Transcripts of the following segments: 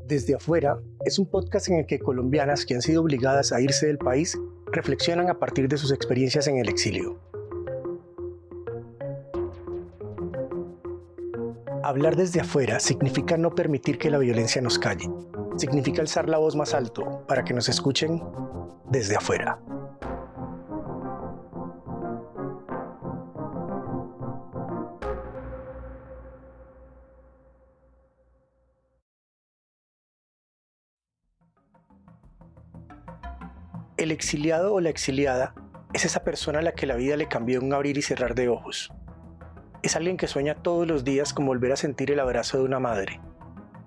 Desde afuera es un podcast en el que colombianas que han sido obligadas a irse del país reflexionan a partir de sus experiencias en el exilio. Hablar desde afuera significa no permitir que la violencia nos calle. Significa alzar la voz más alto para que nos escuchen desde afuera. El exiliado o la exiliada es esa persona a la que la vida le cambió un abrir y cerrar de ojos. Es alguien que sueña todos los días con volver a sentir el abrazo de una madre.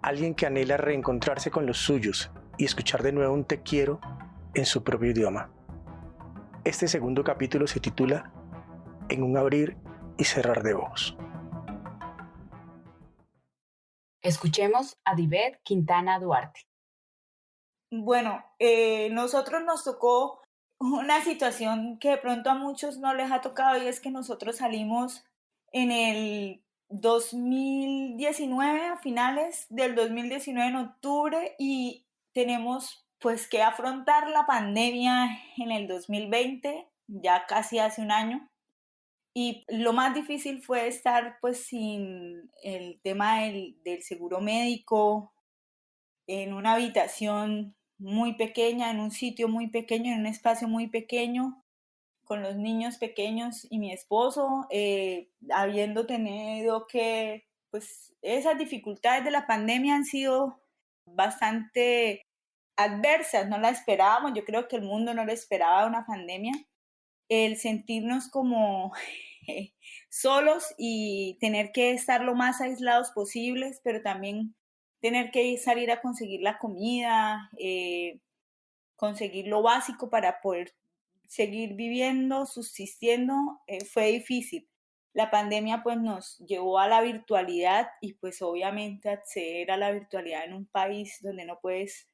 Alguien que anhela reencontrarse con los suyos y escuchar de nuevo un te quiero en su propio idioma. Este segundo capítulo se titula En un abrir y cerrar de ojos. Escuchemos a Divet Quintana Duarte. Bueno, nosotros nos tocó una situación que de pronto a muchos no les ha tocado, y es que nosotros salimos en el 2019, a finales del 2019, en octubre, y tenemos pues que afrontar la pandemia en el 2020, ya casi hace un año. Y lo más difícil fue estar pues sin el tema del seguro médico, en una habitación muy pequeña, en un sitio muy pequeño, en un espacio muy pequeño, con los niños pequeños y mi esposo, habiendo tenido que, pues esas dificultades de la pandemia han sido bastante adversas, no la esperábamos, yo creo que el mundo no lo esperaba una pandemia. El sentirnos como solos y tener que estar lo más aislados posibles, pero también tener que salir a conseguir la comida, conseguir lo básico para poder seguir viviendo, subsistiendo, fue difícil. La pandemia pues nos llevó a la virtualidad y pues obviamente acceder a la virtualidad en un país donde no puedes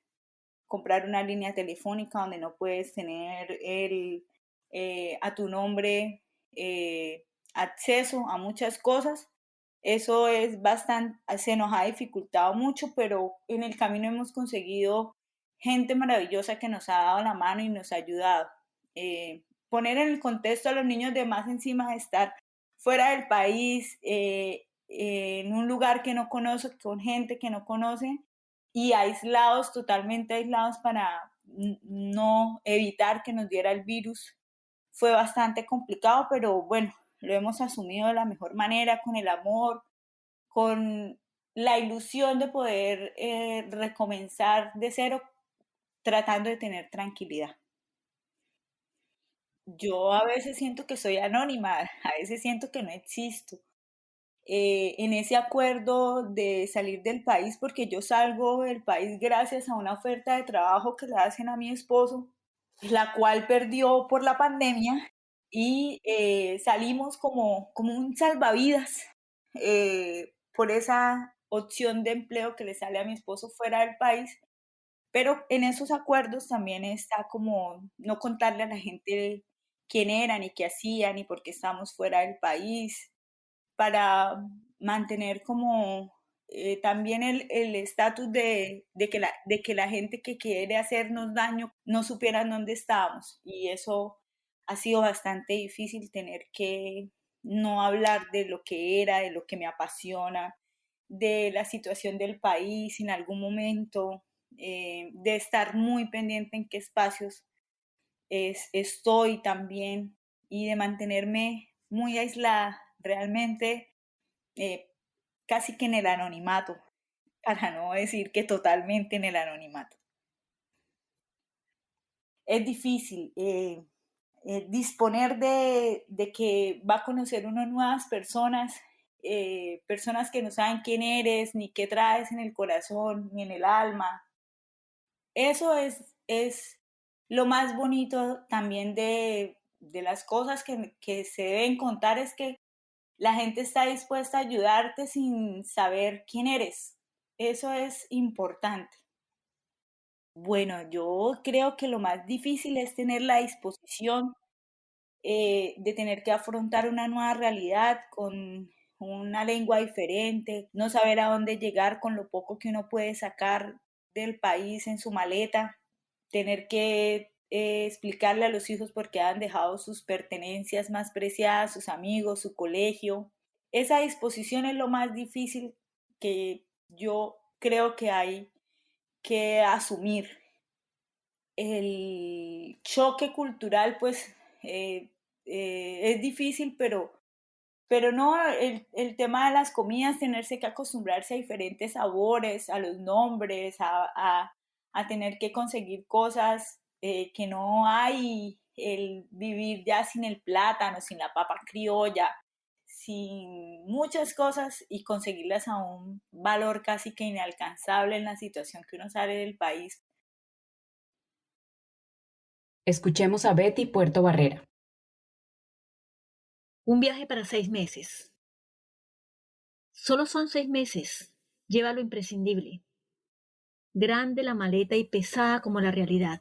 comprar una línea telefónica, donde no puedes tener a tu nombre acceso a muchas cosas. Eso es bastante, se nos ha dificultado mucho, pero en el camino hemos conseguido gente maravillosa que nos ha dado la mano y nos ha ayudado. Poner en el contexto a los niños de más encima de estar fuera del país, en un lugar que no conoce, con gente que no conoce, y aislados, totalmente aislados para no evitar que nos diera el virus. Fue bastante complicado, pero bueno, lo hemos asumido de la mejor manera, con el amor, con la ilusión de poder recomenzar de cero, tratando de tener tranquilidad. Yo a veces siento que soy anónima, a veces siento que no existo. En ese acuerdo de salir del país, porque yo salgo del país gracias a una oferta de trabajo que le hacen a mi esposo, la cual perdió por la pandemia, y salimos como un salvavidas por esa opción de empleo que le sale a mi esposo fuera del país. Pero en esos acuerdos también está como no contarle a la gente quién eran y qué hacían y por qué estamos fuera del país, para mantener como también el estatus de que la gente que quiere hacernos daño no supieran dónde estábamos. Y eso ha sido bastante difícil, tener que no hablar de lo que era, de lo que me apasiona, de la situación del país en algún momento, de estar muy pendiente en qué espacios estoy también, y de mantenerme muy aislada, realmente casi que en el anonimato, para no decir que totalmente en el anonimato. Es difícil disponer de que va a conocer uno nuevas personas, personas que no saben quién eres, ni qué traes en el corazón, ni en el alma. Eso es lo más bonito también de las cosas que se deben contar, es que la gente está dispuesta a ayudarte sin saber quién eres. Eso es importante. Bueno, yo creo que lo más difícil es tener la disposición de tener que afrontar una nueva realidad con una lengua diferente, no saber a dónde llegar con lo poco que uno puede sacar del país en su maleta, tener que explicarle a los hijos por qué han dejado sus pertenencias más preciadas, sus amigos, su colegio. Esa disposición es lo más difícil que yo creo que hay que asumir. El choque cultural, pues, es difícil, pero no, el tema de las comidas, tenerse que acostumbrarse a diferentes sabores, a los nombres, a tener que conseguir cosas que no hay, el vivir ya sin el plátano, sin la papa criolla, sin muchas cosas y conseguirlas a un valor casi que inalcanzable en la situación que uno sale del país. Escuchemos a Betty Puerto Barrera. Un viaje para 6 meses. Solo son 6 meses. Lleva lo imprescindible. Grande la maleta y pesada como la realidad.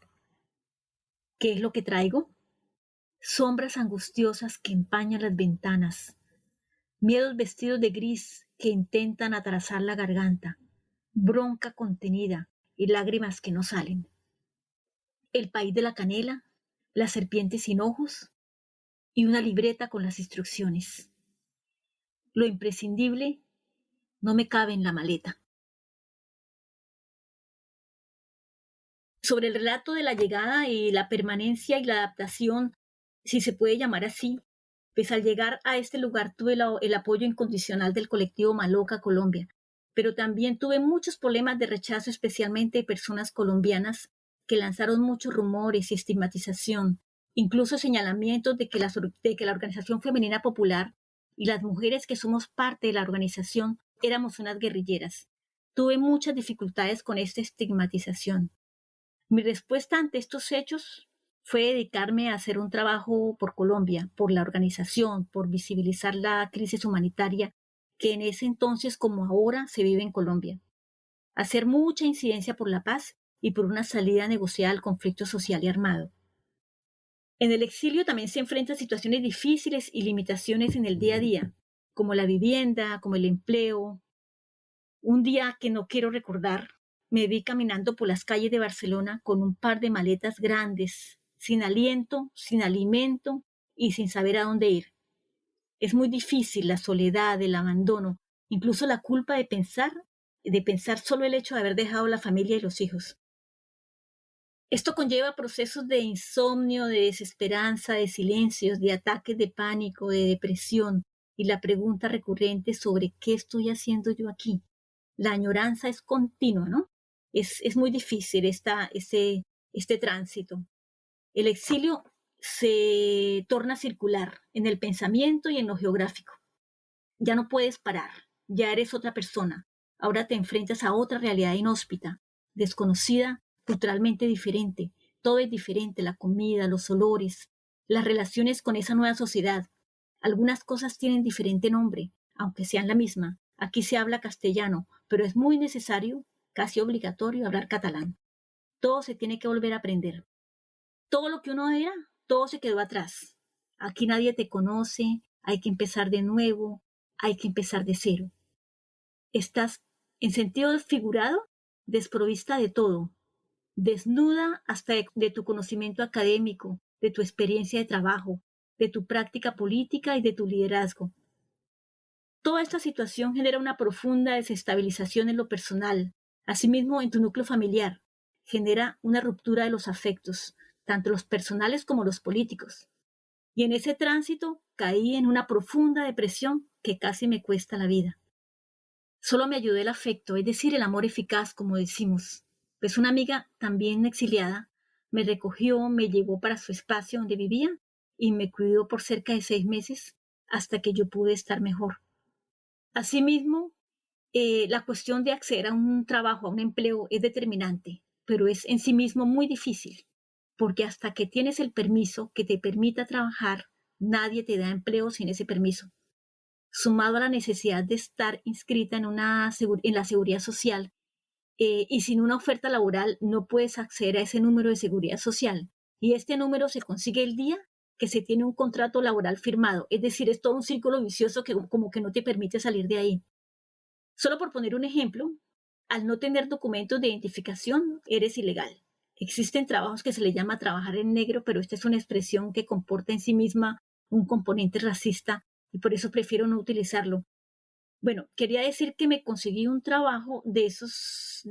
¿Qué es lo que traigo? Sombras angustiosas que empañan las ventanas. Miedos vestidos de gris que intentan atrasar la garganta. Bronca contenida y lágrimas que no salen. El país de la canela, la serpiente sin ojos y una libreta con las instrucciones. Lo imprescindible no me cabe en la maleta. Sobre el relato de la llegada y la permanencia y la adaptación, si se puede llamar así, pues al llegar a este lugar tuve el apoyo incondicional del colectivo Maloca Colombia, pero también tuve muchos problemas de rechazo, especialmente de personas colombianas que lanzaron muchos rumores y estigmatización, incluso señalamientos de que la Organización Femenina Popular y las mujeres que somos parte de la organización éramos unas guerrilleras. Tuve muchas dificultades con esta estigmatización. Mi respuesta ante estos hechos fue dedicarme a hacer un trabajo por Colombia, por la organización, por visibilizar la crisis humanitaria que en ese entonces como ahora se vive en Colombia. Hacer mucha incidencia por la paz y por una salida negociada al conflicto social y armado. En el exilio también se enfrentan situaciones difíciles y limitaciones en el día a día, como la vivienda, como el empleo. Un día que no quiero recordar, me vi caminando por las calles de Barcelona con un par de maletas grandes, sin aliento, sin alimento y sin saber a dónde ir. Es muy difícil la soledad, el abandono, incluso la culpa de pensar solo el hecho de haber dejado la familia y los hijos. Esto conlleva procesos de insomnio, de desesperanza, de silencios, de ataques de pánico, de depresión y la pregunta recurrente sobre qué estoy haciendo yo aquí. La añoranza es continua, ¿no? Es muy difícil este tránsito. El exilio se torna circular en el pensamiento y en lo geográfico. Ya no puedes parar, ya eres otra persona. Ahora te enfrentas a otra realidad inhóspita, desconocida, culturalmente diferente. Todo es diferente, la comida, los olores, las relaciones con esa nueva sociedad. Algunas cosas tienen diferente nombre, aunque sean la misma. Aquí se habla castellano, pero es muy necesario, casi obligatorio, hablar catalán. Todo se tiene que volver a aprender. Todo lo que uno era, todo se quedó atrás. Aquí nadie te conoce, hay que empezar de nuevo, hay que empezar de cero. Estás, en sentido figurado, desprovista de todo, desnuda hasta de tu conocimiento académico, de tu experiencia de trabajo, de tu práctica política y de tu liderazgo. Toda esta situación genera una profunda desestabilización en lo personal, asimismo en tu núcleo familiar, genera una ruptura de los afectos, tanto los personales como los políticos. Y en ese tránsito caí en una profunda depresión que casi me cuesta la vida. Solo me ayudó el afecto, es decir, el amor eficaz, como decimos. Pues una amiga, también exiliada, me recogió, me llevó para su espacio donde vivía y me cuidó por cerca de 6 meses hasta que yo pude estar mejor. Asimismo, la cuestión de acceder a un trabajo, a un empleo, es determinante, pero es en sí mismo muy difícil, porque hasta que tienes el permiso que te permita trabajar, nadie te da empleo sin ese permiso. Sumado a la necesidad de estar inscrita en la seguridad social, y sin una oferta laboral no puedes acceder a ese número de seguridad social. Y este número se consigue el día que se tiene un contrato laboral firmado. Es decir, es todo un círculo vicioso que como que no te permite salir de ahí. Solo por poner un ejemplo, al no tener documentos de identificación, eres ilegal. Existen trabajos que se le llama trabajar en negro, pero esta es una expresión que comporta en sí misma un componente racista y por eso prefiero no utilizarlo. Bueno, quería decir que me conseguí un trabajo de esos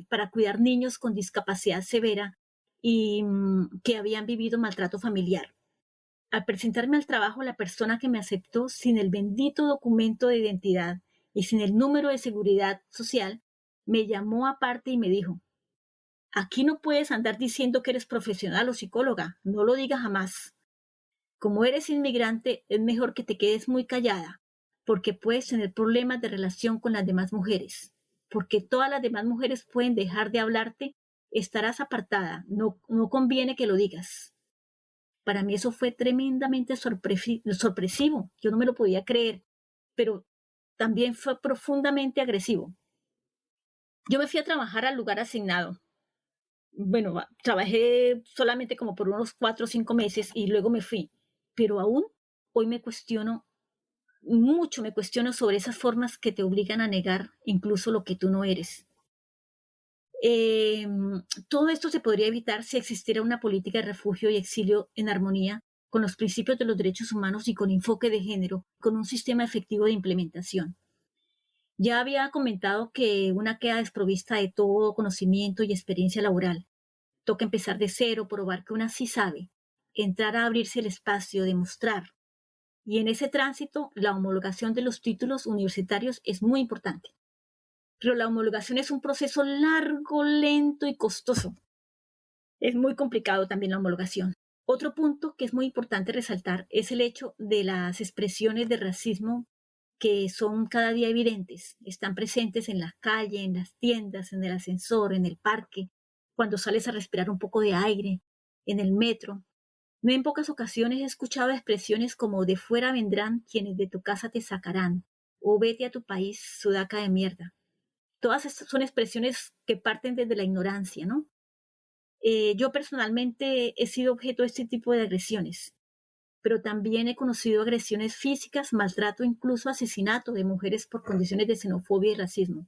para cuidar niños con discapacidad severa y que habían vivido maltrato familiar. Al presentarme al trabajo, la persona que me aceptó sin el bendito documento de identidad y sin el número de seguridad social, me llamó aparte y me dijo: aquí no puedes andar diciendo que eres profesional o psicóloga, no lo digas jamás. Como eres inmigrante, es mejor que te quedes muy callada, porque puedes tener problemas de relación con las demás mujeres. Porque todas las demás mujeres pueden dejar de hablarte, estarás apartada, no conviene que lo digas. Para mí eso fue tremendamente sorpresivo, yo no me lo podía creer, pero también fue profundamente agresivo. Yo me fui a trabajar al lugar asignado. Bueno, trabajé solamente como por unos 4 o 5 meses y luego me fui, pero aún hoy me cuestiono sobre esas formas que te obligan a negar incluso lo que tú no eres. Todo esto se podría evitar si existiera una política de refugio y exilio en armonía con los principios de los derechos humanos y con enfoque de género, con un sistema efectivo de implementación. Ya había comentado que una queda desprovista de todo conocimiento y experiencia laboral. Toca empezar de cero, probar que una sí sabe, entrar a abrirse el espacio, demostrar. Y en ese tránsito, la homologación de los títulos universitarios es muy importante. Pero la homologación es un proceso largo, lento y costoso. Es muy complicado también la homologación. Otro punto que es muy importante resaltar es el hecho de las expresiones de racismo que son cada día evidentes. Están presentes en la calle, en las tiendas, en el ascensor, en el parque, cuando sales a respirar un poco de aire, en el metro. No en pocas ocasiones he escuchado expresiones como de fuera vendrán quienes de tu casa te sacarán, o vete a tu país, sudaca de mierda. Todas estas son expresiones que parten desde la ignorancia, ¿no? Yo personalmente he sido objeto de este tipo de agresiones, pero también he conocido agresiones físicas, maltrato, incluso asesinato de mujeres por condiciones de xenofobia y racismo.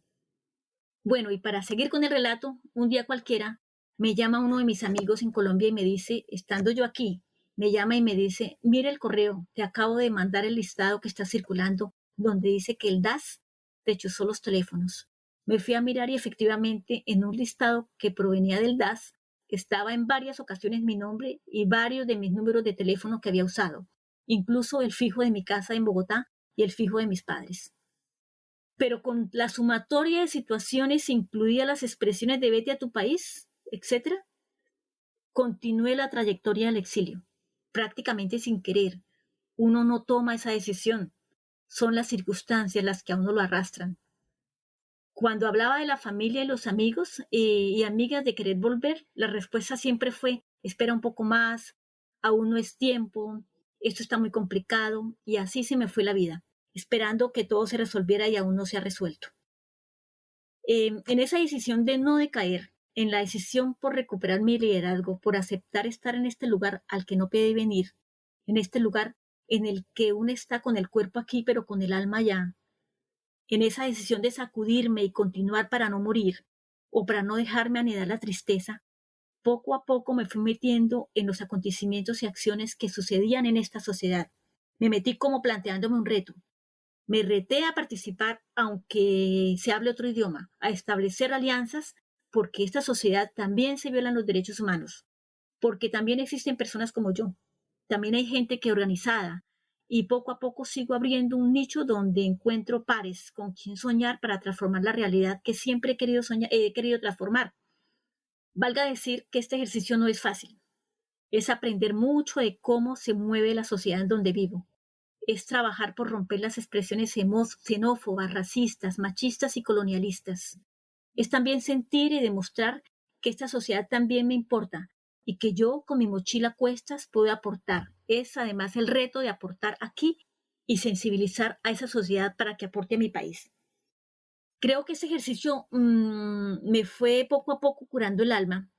Bueno, y para seguir con el relato, un día cualquiera me llama uno de mis amigos en Colombia y me dice, estando yo aquí, me llama y me dice: mire el correo, te acabo de mandar el listado que está circulando, donde dice que el DAS rechazó los teléfonos. Me fui a mirar y efectivamente en un listado que provenía del DAS estaba en varias ocasiones mi nombre y varios de mis números de teléfono que había usado, incluso el fijo de mi casa en Bogotá y el fijo de mis padres. Pero con la sumatoria de situaciones, incluía las expresiones de vete a tu país, etc., continué la trayectoria del exilio, prácticamente sin querer. Uno no toma esa decisión, son las circunstancias las que a uno lo arrastran. Cuando hablaba de la familia y los amigos y amigas de querer volver, la respuesta siempre fue: espera un poco más, aún no es tiempo, esto está muy complicado, y así se me fue la vida, esperando que todo se resolviera y aún no se ha resuelto. En esa decisión de no decaer, en la decisión por recuperar mi liderazgo, por aceptar estar en este lugar al que no puede venir, en este lugar en el que uno está con el cuerpo aquí pero con el alma allá, en esa decisión de sacudirme y continuar para no morir o para no dejarme anidar la tristeza, poco a poco me fui metiendo en los acontecimientos y acciones que sucedían en esta sociedad. Me metí como planteándome un reto. Me reté a participar, aunque se hable otro idioma, a establecer alianzas, porque esta sociedad también se violan los derechos humanos, porque también existen personas como yo. También hay gente que organizada, y poco a poco sigo abriendo un nicho donde encuentro pares con quien soñar para transformar la realidad que siempre he querido transformar. Valga decir que este ejercicio no es fácil. Es aprender mucho de cómo se mueve la sociedad en donde vivo. Es trabajar por romper las expresiones xenófobas, racistas, machistas y colonialistas. Es también sentir y demostrar que esta sociedad también me importa y que yo, con mi mochila a cuestas, puedo aportar. Es además el reto de aportar aquí y sensibilizar a esa sociedad para que aporte a mi país. Creo que ese ejercicio me fue poco a poco curando el alma,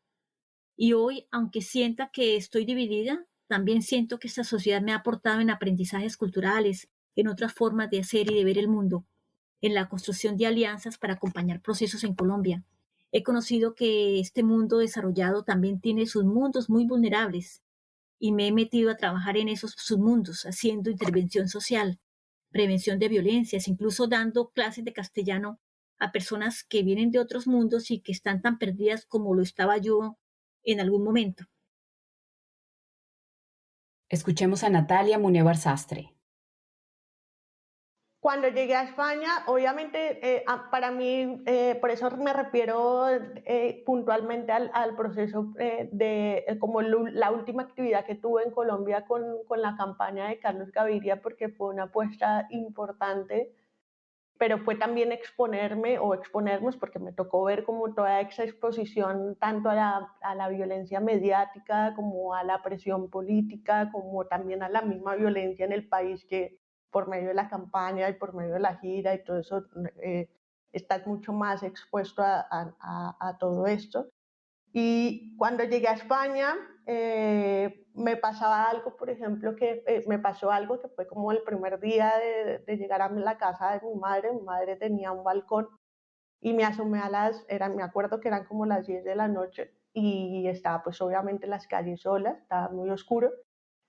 y hoy, aunque sienta que estoy dividida, también siento que esta sociedad me ha aportado en aprendizajes culturales, en otras formas de hacer y de ver el mundo. en la construcción de alianzas para acompañar procesos en Colombia. He conocido que este mundo desarrollado también tiene sus mundos muy vulnerables y me he metido a trabajar en esos submundos, haciendo intervención social, prevención de violencias, incluso dando clases de castellano a personas que vienen de otros mundos y que están tan perdidas como lo estaba yo en algún momento. Escuchemos a Natalia Munevar Sastre. Cuando llegué a España, obviamente para mí, por eso me refiero puntualmente al proceso como la última actividad que tuve en Colombia con la campaña de Carlos Gaviria, porque fue una apuesta importante, pero fue también exponernos, porque me tocó ver como toda esa exposición tanto a la violencia mediática como a la presión política, como también a la misma violencia en el país que por medio de la campaña y por medio de la gira y todo eso, estás mucho más expuesto a todo esto. Y cuando llegué a España, me pasaba algo, por ejemplo, me pasó algo que fue como el primer día de llegar a la casa de mi madre. Mi madre tenía un balcón y me asomé me acuerdo que eran como las 10 de la noche y estaba pues obviamente las calles solas, estaba muy oscuro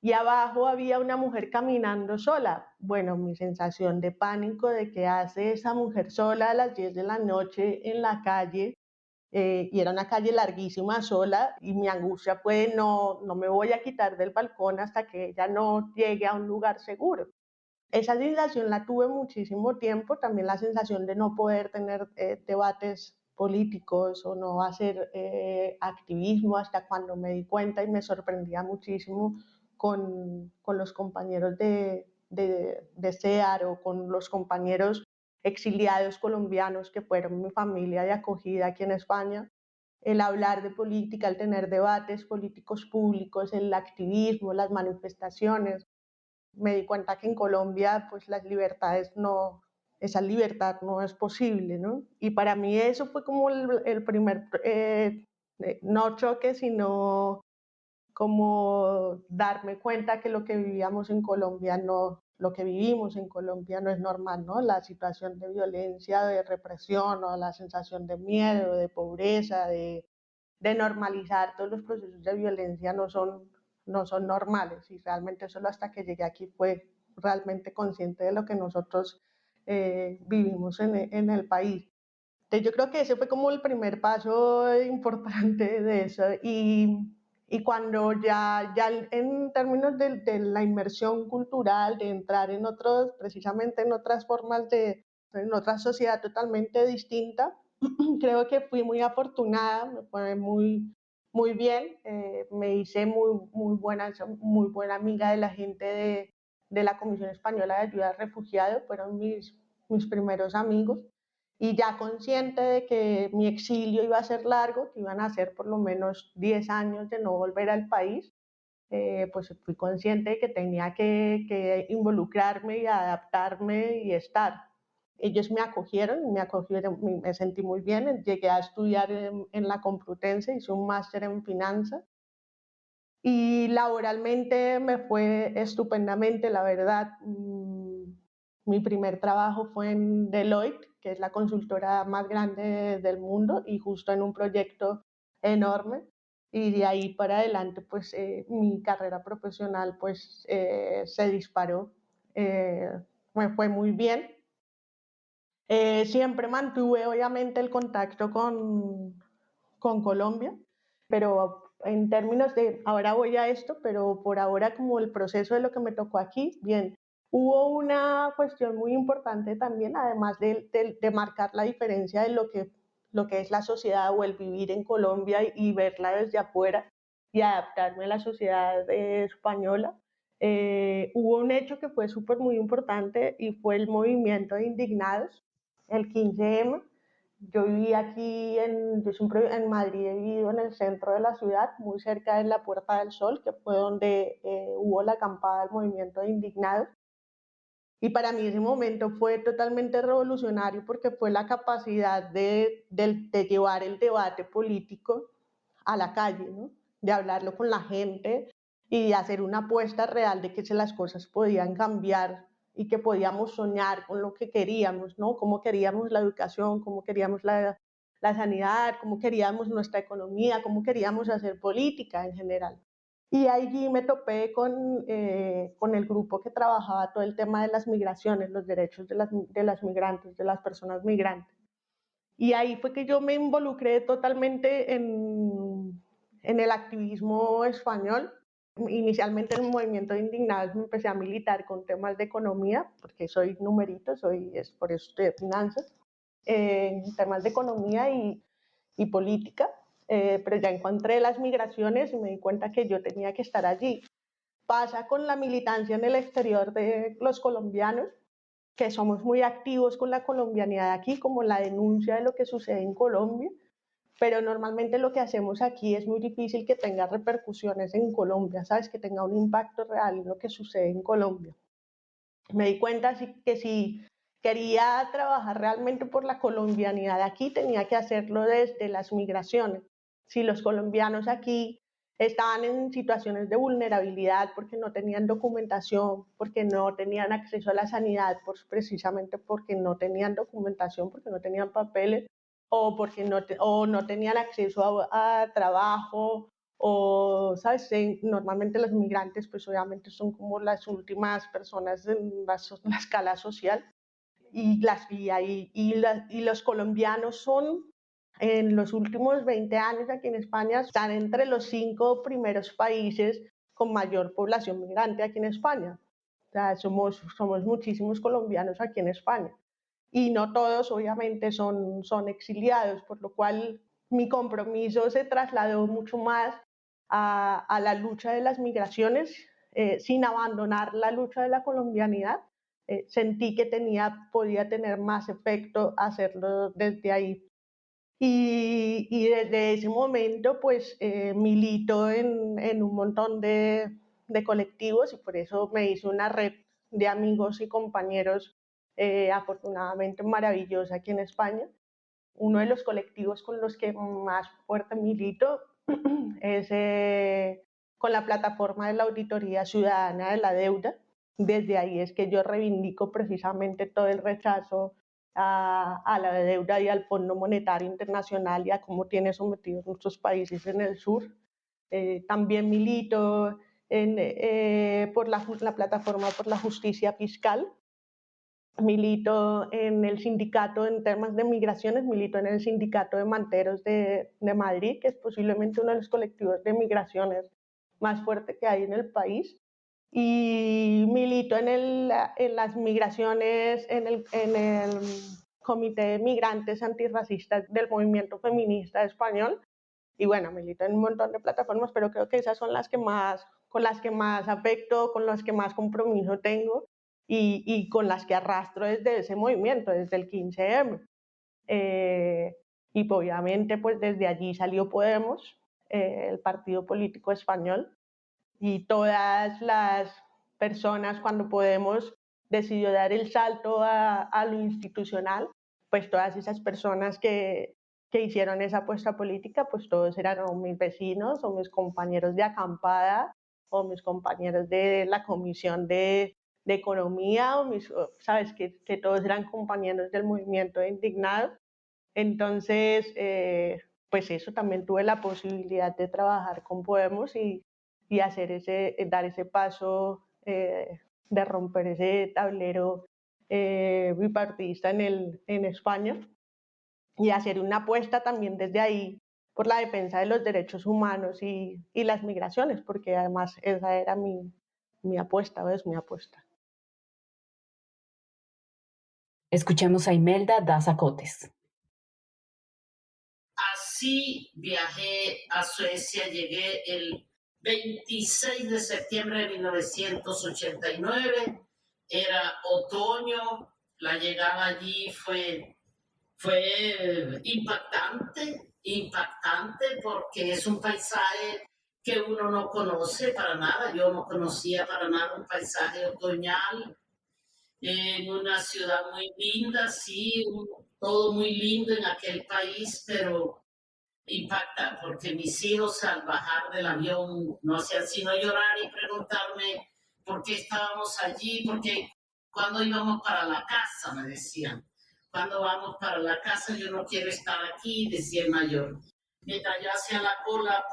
y abajo había una mujer caminando sola. Bueno, mi sensación de pánico de qué hace esa mujer sola a las 10 de la noche en la calle, y era una calle larguísima sola y mi angustia fue no me voy a quitar del balcón hasta que ella no llegue a un lugar seguro. Esa sensación la tuve muchísimo tiempo, también la sensación de no poder tener debates políticos o no hacer activismo, hasta cuando me di cuenta y me sorprendía muchísimo con los compañeros de CEAR o con los compañeros exiliados colombianos que fueron mi familia de acogida aquí en España. El hablar de política, el tener debates políticos públicos, el activismo, las manifestaciones. Me di cuenta que en Colombia pues las libertades no, esa libertad no es posible, ¿no? Y para mí eso fue como el primer, no choque, sino como darme cuenta que lo que vivíamos en Colombia no, lo que vivimos en Colombia no es normal, ¿no? La situación de violencia, de represión, o la sensación de miedo, de pobreza, de normalizar todos los procesos de violencia no son normales, y realmente solo hasta que llegué aquí fue realmente consciente de lo que nosotros vivimos en el país. Entonces yo creo que ese fue como el primer paso importante de eso, y cuando ya en términos de la inmersión cultural, de entrar en otros, precisamente en otras formas en otra sociedad totalmente distinta, creo que fui muy afortunada, me fue muy bien, me hice muy buena amiga de la gente de la Comisión Española de Ayuda al Refugiado, fueron mis primeros amigos, y ya consciente de que mi exilio iba a ser largo, que iban a ser por lo menos 10 años de no volver al país, pues fui consciente de que tenía que involucrarme y adaptarme y estar. Ellos me sentí muy bien, llegué a estudiar en la Complutense, hice un máster en finanzas y laboralmente me fue estupendamente, la verdad. Mi primer trabajo fue en Deloitte, que es la consultora más grande del mundo, y justo en un proyecto enorme. Y de ahí para adelante, pues mi carrera profesional pues se disparó. Me fue muy bien. Siempre mantuve obviamente el contacto con Colombia, pero en términos de, ahora voy a esto, pero por ahora como el proceso de lo que me tocó aquí, bien, hubo una cuestión muy importante también, además de marcar la diferencia de lo que es la sociedad o el vivir en Colombia y verla desde afuera y adaptarme a la sociedad española. Hubo un hecho que fue súper muy importante y fue el movimiento de indignados, el 15M. Yo viví aquí, yo siempre en Madrid he vivido en el centro de la ciudad, muy cerca de la Puerta del Sol, que fue donde hubo la acampada del movimiento de indignados. Y para mí ese momento fue totalmente revolucionario porque fue la capacidad de llevar el debate político a la calle, ¿no? De hablarlo con la gente y de hacer una apuesta real de que las cosas podían cambiar y que podíamos soñar con lo que queríamos, ¿no? Cómo queríamos la educación, cómo queríamos la sanidad, cómo queríamos nuestra economía, cómo queríamos hacer política en general. Y allí me topé con el grupo que trabajaba todo el tema de las migraciones, los derechos de las migrantes, de las personas migrantes. Y ahí fue que yo me involucré totalmente en el activismo español. Inicialmente en el movimiento de indignados me empecé a militar con temas de economía, porque soy numerito, por eso estudié finanzas, en temas de economía y política, pero ya encontré las migraciones y me di cuenta que yo tenía que estar allí. Pasa con la militancia en el exterior de los colombianos, que somos muy activos con la colombianidad aquí, como la denuncia de lo que sucede en Colombia, pero normalmente lo que hacemos aquí es muy difícil que tenga repercusiones en Colombia, ¿sabes? Que tenga un impacto real en lo que sucede en Colombia. Me di cuenta que si quería trabajar realmente por la colombianidad aquí, tenía que hacerlo desde las migraciones. Si los colombianos aquí estaban en situaciones de vulnerabilidad porque no tenían documentación, porque no tenían acceso a la sanidad, precisamente porque no tenían documentación, porque no tenían papeles, o porque no tenían acceso a trabajo, o, ¿sabes? Normalmente los migrantes, pues obviamente son como las últimas personas en la escala social, y los colombianos son, en los últimos 20 años aquí en España, están entre los 5 primeros países con mayor población migrante aquí en España. O sea, somos muchísimos colombianos aquí en España. Y no todos, obviamente, son exiliados, por lo cual mi compromiso se trasladó mucho más a la lucha de las migraciones, sin abandonar la lucha de la colombianidad. Sentí que podía tener más efecto hacerlo desde ahí. Y desde ese momento, pues, milito en un montón de colectivos, y por eso me hice una red de amigos y compañeros, afortunadamente maravillosa aquí en España. Uno de los colectivos con los que más fuerte milito es con la plataforma de la Auditoría Ciudadana de la Deuda. Desde ahí es que yo reivindico precisamente todo el rechazo a la deuda y al Fondo Monetario Internacional y a cómo tiene sometidos nuestros países en el sur. También milito por la plataforma por la justicia fiscal. Milito en el sindicato en temas de migraciones, milito en el sindicato de manteros de Madrid, que es posiblemente uno de los colectivos de migraciones más fuerte que hay en el país. Y milito en las migraciones, en el Comité de Migrantes Antirracistas del Movimiento Feminista Español. Y bueno, milito en un montón de plataformas, pero creo que esas son con las que más afecto, con las que más compromiso tengo, y con las que arrastro desde ese movimiento, desde el 15M. Y obviamente pues desde allí salió Podemos, el partido político español, y todas las personas, cuando Podemos decidió dar el salto a lo institucional, pues todas esas personas que hicieron esa apuesta política, pues todos eran o mis vecinos o mis compañeros de acampada o mis compañeros de la comisión de economía, sabes, que todos eran compañeros del movimiento de indignados. Entonces, pues eso, también tuve la posibilidad de trabajar con Podemos y dar ese paso, de romper ese tablero bipartidista en España, y hacer una apuesta también desde ahí por la defensa de los derechos humanos y las migraciones, porque además esa era mi apuesta, o es mi apuesta. Escuchemos a Imelda Daza Cotes. Así viajé a Suecia, llegué el 26 de septiembre de 1989, era otoño, la llegada allí fue impactante porque es un paisaje que uno no conoce para nada. Yo no conocía para nada un paisaje otoñal en una ciudad muy linda, sí, todo muy lindo en aquel país, pero impacta porque mis hijos al bajar del avión no hacían sino llorar y preguntarme por qué estábamos allí, porque ¿Cuándo íbamos para la casa? Me decían. ¿Cuándo vamos para la casa? Yo no quiero estar aquí, decía el mayor. Mientras yo hacía la cola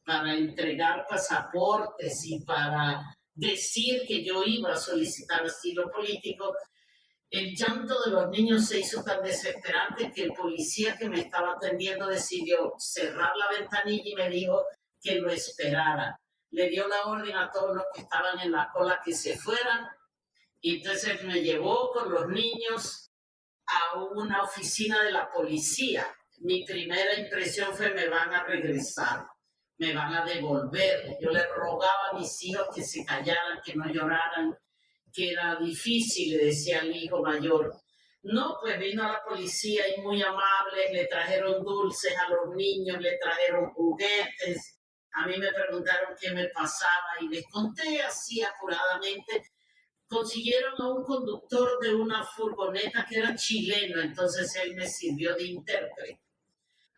para entregar pasaportes y para decir que yo iba a solicitar asilo político, el llanto de los niños se hizo tan desesperante que el policía que me estaba atendiendo decidió cerrar la ventanilla y me dijo que lo esperara. Le dio la orden a todos los que estaban en la cola que se fueran, y entonces me llevó con los niños a una oficina de la policía. Mi primera impresión fue: me van a regresar, me van a devolver. Yo le rogaba a mis hijos que se callaran, que no lloraran, que era difícil, le decía al hijo mayor. No, pues vino a la policía y muy amables, le trajeron dulces a los niños, le trajeron juguetes. A mí me preguntaron qué me pasaba y les conté así apuradamente. Consiguieron a un conductor de una furgoneta que era chileno, entonces él me sirvió de intérprete.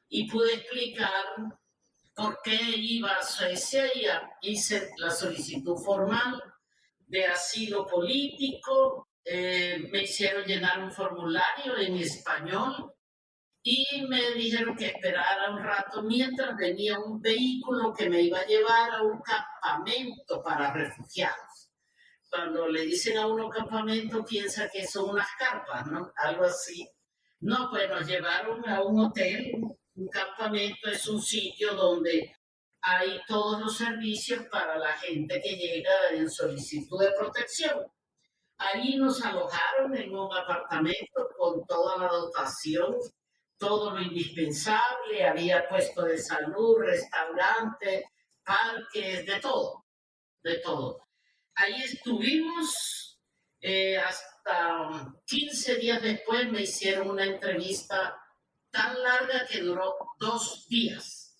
Y pude explicar por qué iba a Suecia y hice la solicitud formal de asilo político. Me hicieron llenar un formulario en español y me dijeron que esperara un rato mientras venía un vehículo que me iba a llevar a un campamento para refugiados. Cuando le dicen a uno campamento, piensa que son unas carpas, ¿no? Algo así. No, pues nos llevaron a un hotel. Un campamento es un sitio donde hay todos los servicios para la gente que llega en solicitud de protección. Ahí nos alojaron en un apartamento con toda la dotación, todo lo indispensable. Había puesto de salud, restaurante, parques, de todo, de todo. Ahí estuvimos hasta 15 días después. Me hicieron una entrevista tan larga que duró 2 días.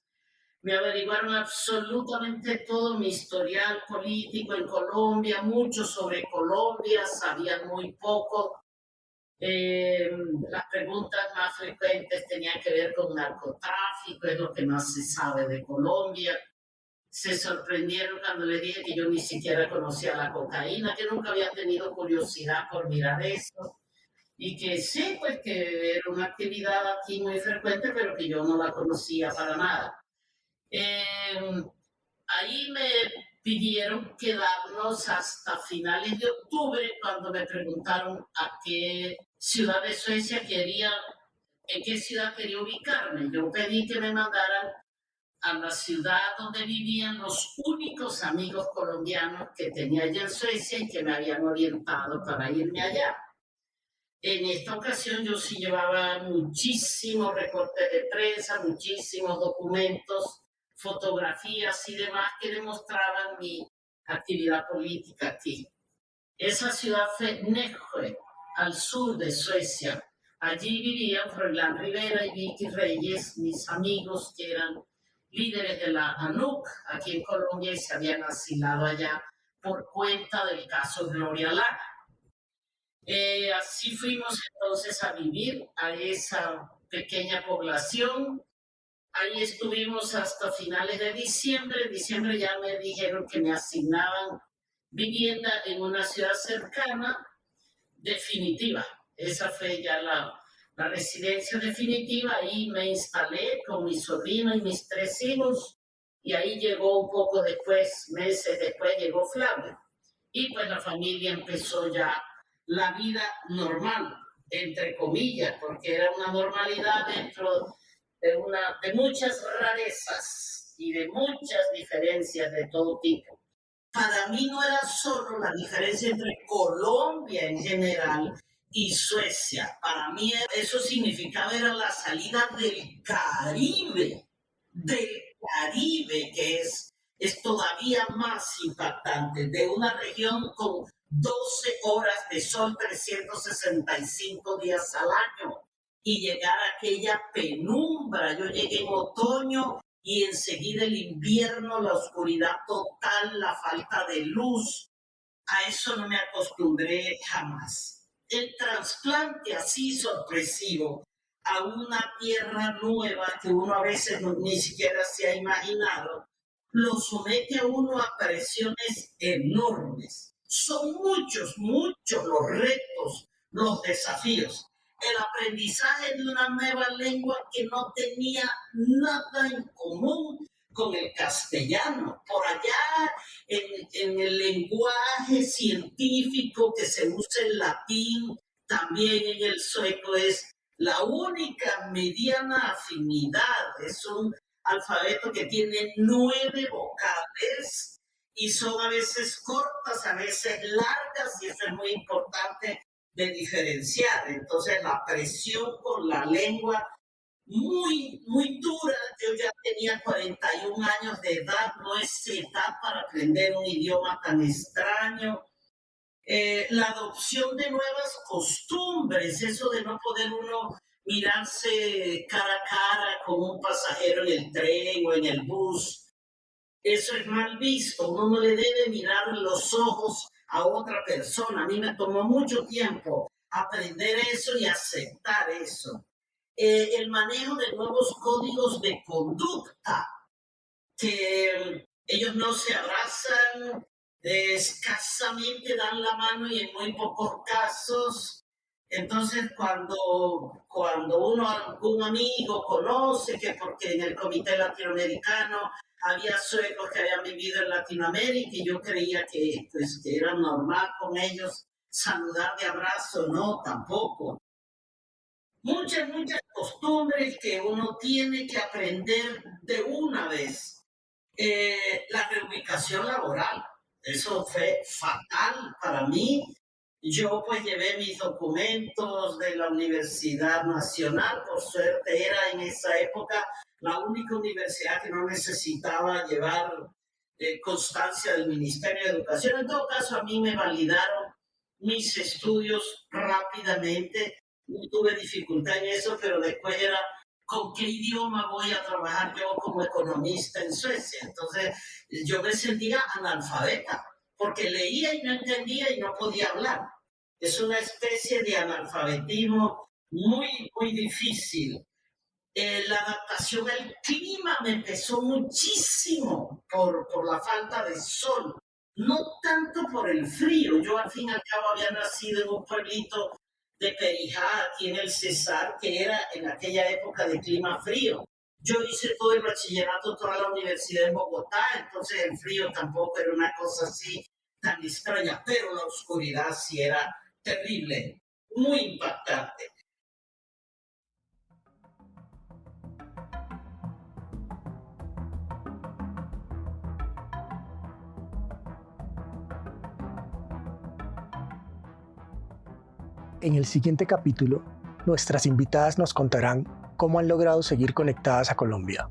Me averiguaron absolutamente todo mi historial político en Colombia, mucho sobre Colombia, sabían muy poco. Las preguntas más frecuentes tenían que ver con narcotráfico, es lo que más se sabe de Colombia. Se sorprendieron cuando les dije que yo ni siquiera conocía la cocaína, que nunca había tenido curiosidad por mirar eso, y que sí, pues que era una actividad aquí muy frecuente, pero que yo no la conocía para nada. Ahí me pidieron quedarnos hasta finales de octubre, cuando me preguntaron a qué ciudad de Suecia quería, en qué ciudad quería ubicarme. Yo pedí que me mandaran a la ciudad donde vivían los únicos amigos colombianos que tenía allá en Suecia y que me habían orientado para irme allá. En esta ocasión yo sí llevaba muchísimos recortes de prensa, muchísimos documentos, fotografías y demás que demostraban mi actividad política aquí. Esa ciudad fue Nässjö, al sur de Suecia. Allí vivían Froilán Rivera y Vicky Reyes, mis amigos que eran líderes de la ANUC aquí en Colombia y se habían asilado allá por cuenta del caso Gloria Lara. Así fuimos entonces a vivir a esa pequeña población. Ahí estuvimos hasta finales de diciembre. En diciembre ya me dijeron que me asignaban vivienda en una ciudad cercana, definitiva. Esa fue ya la residencia definitiva. Ahí me instalé con mi sobrina y mis 3 hijos. Y ahí llegó un poco después, meses después, llegó Flavio. Y pues la familia empezó ya la vida normal, entre comillas, porque era una normalidad dentro de muchas rarezas y de muchas diferencias de todo tipo. Para mí no era solo la diferencia entre Colombia en general y Suecia. Para mí eso significaba era la salida del Caribe, que es todavía más impactante, de una región con 12 horas de sol, 365 días al año, y llegar a aquella penumbra. Yo llegué en otoño y enseguida el invierno, la oscuridad total, la falta de luz. A eso no me acostumbré jamás. El trasplante así sorpresivo a una tierra nueva que uno a veces ni siquiera se ha imaginado, lo somete a uno a presiones enormes. Son muchos, muchos los retos, los desafíos. El aprendizaje de una nueva lengua que no tenía nada en común con el castellano. Por allá, en el lenguaje científico que se usa en latín, también en el sueco es la única mediana afinidad. Es un alfabeto que tiene 9 vocales y son a veces cortas, a veces largas, y eso es muy importante de diferenciar. Entonces la presión con la lengua muy, muy dura. Yo ya tenía 41 años de edad, no es edad para aprender un idioma tan extraño. La adopción de nuevas costumbres, eso de no poder uno mirarse cara a cara con un pasajero en el tren o en el bus, eso es mal visto. Uno no le debe mirar los ojos a otra persona. A mí me tomó mucho tiempo aprender eso y aceptar eso. El manejo de nuevos códigos de conducta, que ellos no se abrazan, escasamente dan la mano y en muy pocos casos. Entonces, cuando uno algún amigo conoce que porque en el Comité Latinoamericano había suecos que habían vivido en Latinoamérica y yo creía que era normal con ellos saludar de abrazo, no, tampoco. Muchas costumbres que uno tiene que aprender de una vez. La reubicación laboral, eso fue fatal para mí. Yo pues llevé mis documentos de la Universidad Nacional, por suerte era en esa época la única universidad que no necesitaba llevar constancia del Ministerio de Educación. En todo caso, a mí me validaron mis estudios rápidamente, no tuve dificultad en eso, pero después era ¿con qué idioma voy a trabajar yo como economista en Suecia? Entonces yo me sentía analfabeta, porque leía y no entendía y no podía hablar. Es una especie de analfabetismo muy, muy difícil. La adaptación al clima me pesó muchísimo por la falta de sol, no tanto por el frío. Yo al fin y al cabo había nacido en un pueblito de Perijá, aquí en el Cesar, que era en aquella época de clima frío. Yo hice todo el bachillerato, toda la universidad en Bogotá, entonces el frío tampoco era una cosa así tan extraña, pero la oscuridad sí era terrible, muy impactante. En el siguiente capítulo, nuestras invitadas nos contarán cómo han logrado seguir conectadas a Colombia.